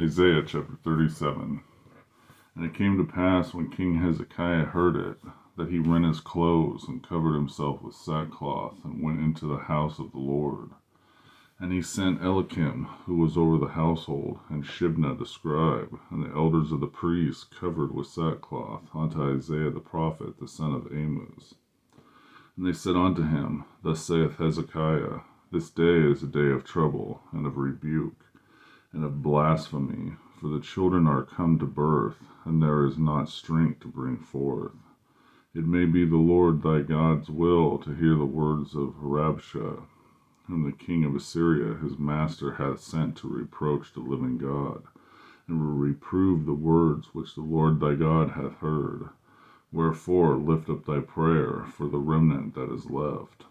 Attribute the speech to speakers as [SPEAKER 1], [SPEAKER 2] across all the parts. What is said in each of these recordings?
[SPEAKER 1] Isaiah chapter 37. And it came to pass when King Hezekiah heard it, that he rent his clothes and covered himself with sackcloth and went into the house of the Lord. And he sent Eliakim, who was over the household, and Shebna the scribe, and the elders of the priests covered with sackcloth, unto Isaiah the prophet, the son of Amoz. And they said unto him, Thus saith Hezekiah, This day is a day of trouble, and of rebuke, and of blasphemy, for the children are come to birth, and there is not strength to bring forth. It may be the Lord thy God's will to hear the words of Rabshakeh, whom the king of Assyria his master hath sent to reproach the living God, and will reprove the words which the Lord thy God hath heard. Wherefore lift up thy prayer for the remnant that is left.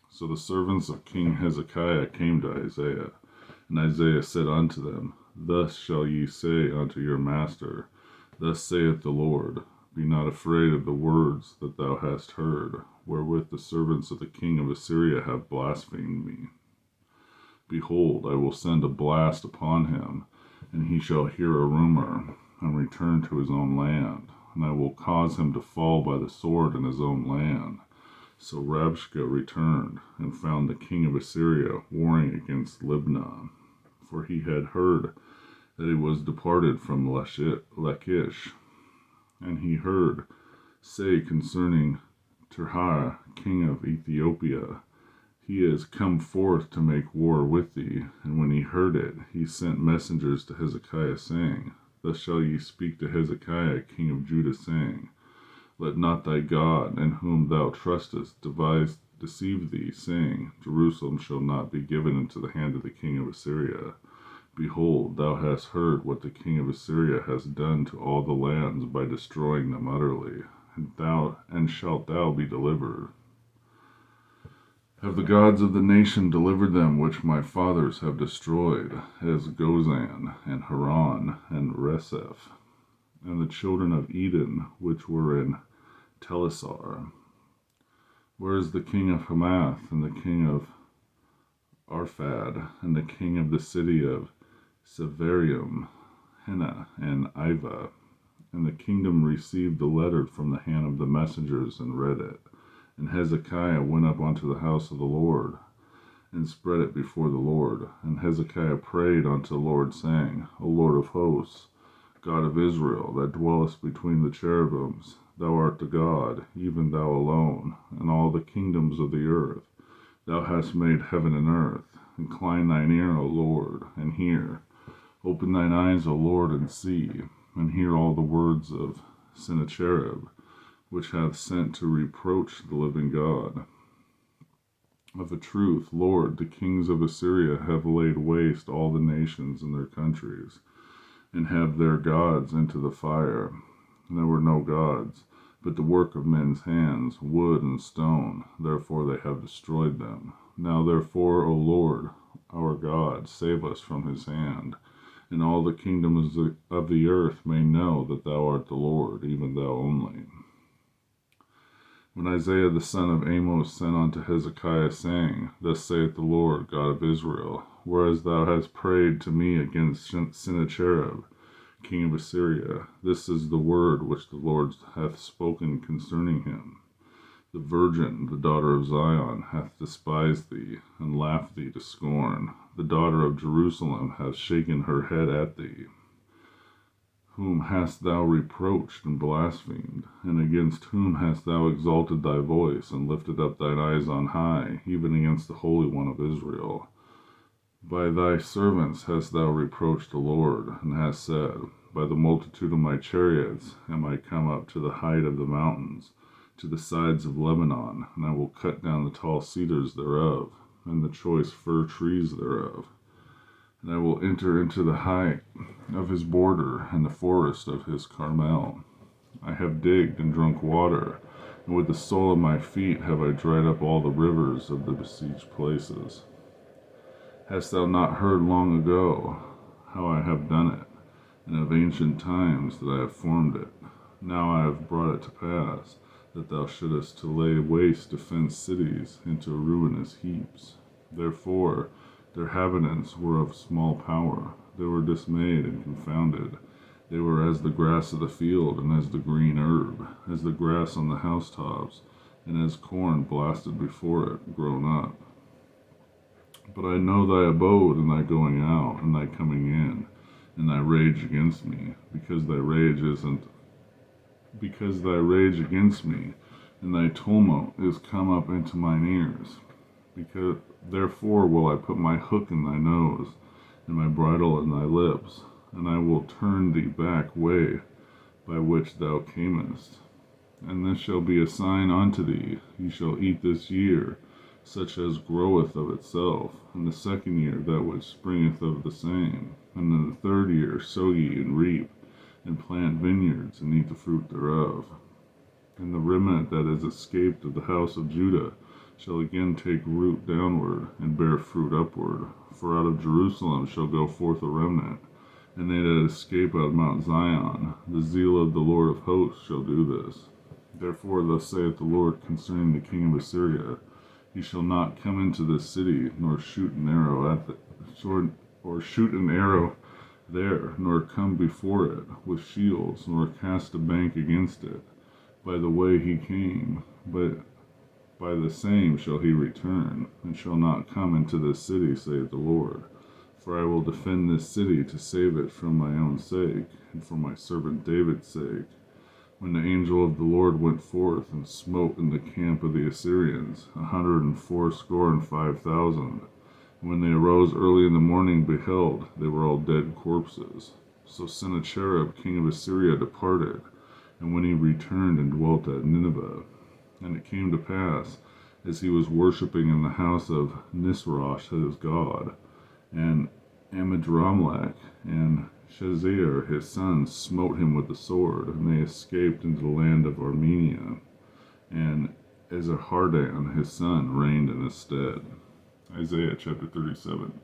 [SPEAKER 1] So the servants of King Hezekiah came to Isaiah, and Isaiah said unto them, Thus shall ye say unto your master, Thus saith the Lord, Be not afraid of the words that thou hast heard, wherewith the servants of the king of Assyria have blasphemed me. Behold, I will send a blast upon him, and he shall hear a rumor, and return to his own land, and I will cause him to fall by the sword in his own land. So Rabshakeh returned, and found the king of Assyria warring against Libnah, for he had heard that he was departed from Lachish. And he heard say concerning Tirhah, king of Ethiopia, He is come forth to make war with thee. And when he heard it, he sent messengers to Hezekiah, saying, Thus shall ye speak to Hezekiah, king of Judah, saying, Let not thy God, in whom thou trustest, deceive thee, saying, Jerusalem shall not be given into the hand of the king of Assyria. Behold, thou hast heard what the king of Assyria has done to all the lands by destroying them utterly, and shalt thou be delivered? Have the gods of the nation delivered them which my fathers have destroyed, as Gozan, and Haran, and Reseph, and the children of Eden which were in Telassar? Where is the king of Hamath, and the king of Arphad, and the king of the city of Severium, Hena, and Iva? And the kingdom received the letter from the hand of the messengers, and read it. And Hezekiah went up unto the house of the Lord, and spread it before the Lord. And Hezekiah prayed unto the Lord, saying, O Lord of hosts, God of Israel, that dwellest between the cherubims, thou art the God, even thou alone, and all the kingdoms of the earth. Thou hast made heaven and earth. Incline thine ear, O Lord, and hear. Open thine eyes, O Lord, and see, and hear all the words of Sennacherib, which hath sent to reproach the living God. Of a truth, Lord, the kings of Assyria have laid waste all the nations and their countries, and have their gods into the fire. And there were no gods, but the work of men's hands, wood and stone, therefore they have destroyed them. Now therefore, O Lord, our God, save us from his hand, and all the kingdoms of the earth may know that thou art the Lord, even thou only. When Isaiah the son of Amoz sent unto Hezekiah, saying, Thus saith the Lord, God of Israel, whereas thou hast prayed to me against Sennacherib, king of Assyria, this is the word which the Lord hath spoken concerning him. The virgin, the daughter of Zion, hath despised thee, and laughed thee to scorn. The daughter of Jerusalem hath shaken her head at thee. Whom hast thou reproached and blasphemed? And against whom hast thou exalted thy voice, and lifted up thine eyes on high, even against the Holy One of Israel? By thy servants hast thou reproached the Lord, and hast said, By the multitude of my chariots am I come up to the height of the mountains, to the sides of Lebanon, and I will cut down the tall cedars thereof, and the choice fir trees thereof. And I will enter into the height of his border, and the forest of his Carmel. I have digged and drunk water, and with the sole of my feet have I dried up all the rivers of the besieged places. Hast thou not heard long ago how I have done it, and of ancient times that I have formed it? Now I have brought it to pass, that thou shouldest to lay waste defenced cities into ruinous heaps. Therefore their inhabitants were of small power, They were dismayed and confounded. They were as the grass of the field, and as the green herb, as the grass on the housetops, and as corn blasted before it, grown up. But I know thy abode, and thy going out, and thy coming in, and thy rage against me, because thy rage against me, and thy tumult is come up into mine ears. Because therefore will I put my hook in thy nose, and my bridle in thy lips, and I will turn thee back way by which thou camest. And this shall be a sign unto thee: ye shall eat this year such as groweth of itself, and the second year that which springeth of the same, and in the third year sow ye and reap, and plant vineyards, and eat the fruit thereof. And the remnant that is escaped of the house of Judah shall again take root downward, and bear fruit upward. For out of Jerusalem shall go forth a remnant, and they that escape out of Mount Zion. The zeal of the Lord of hosts shall do this. Therefore thus saith the Lord concerning the king of Assyria: He shall not come into this city, nor shoot an arrow there, nor come before it with shields, nor cast a bank against it, by the way he came, but by the same shall he return, and shall not come into this city, saith the Lord. For I will defend this city to save it from my own sake, and for my servant David's sake. When the angel of the Lord went forth and smote in the camp of the Assyrians 185,000, and when they arose early in the morning, beheld, they were all dead corpses. So Sennacherib king of Assyria departed, and when he returned and dwelt at Nineveh. And it came to pass, as he was worshipping in the house of Nisroch his god, and Amidramlech and Shazer his son smote him with the sword, and they escaped into the land of Armenia, and Esarhaddon his son reigned in his stead. Isaiah chapter 37.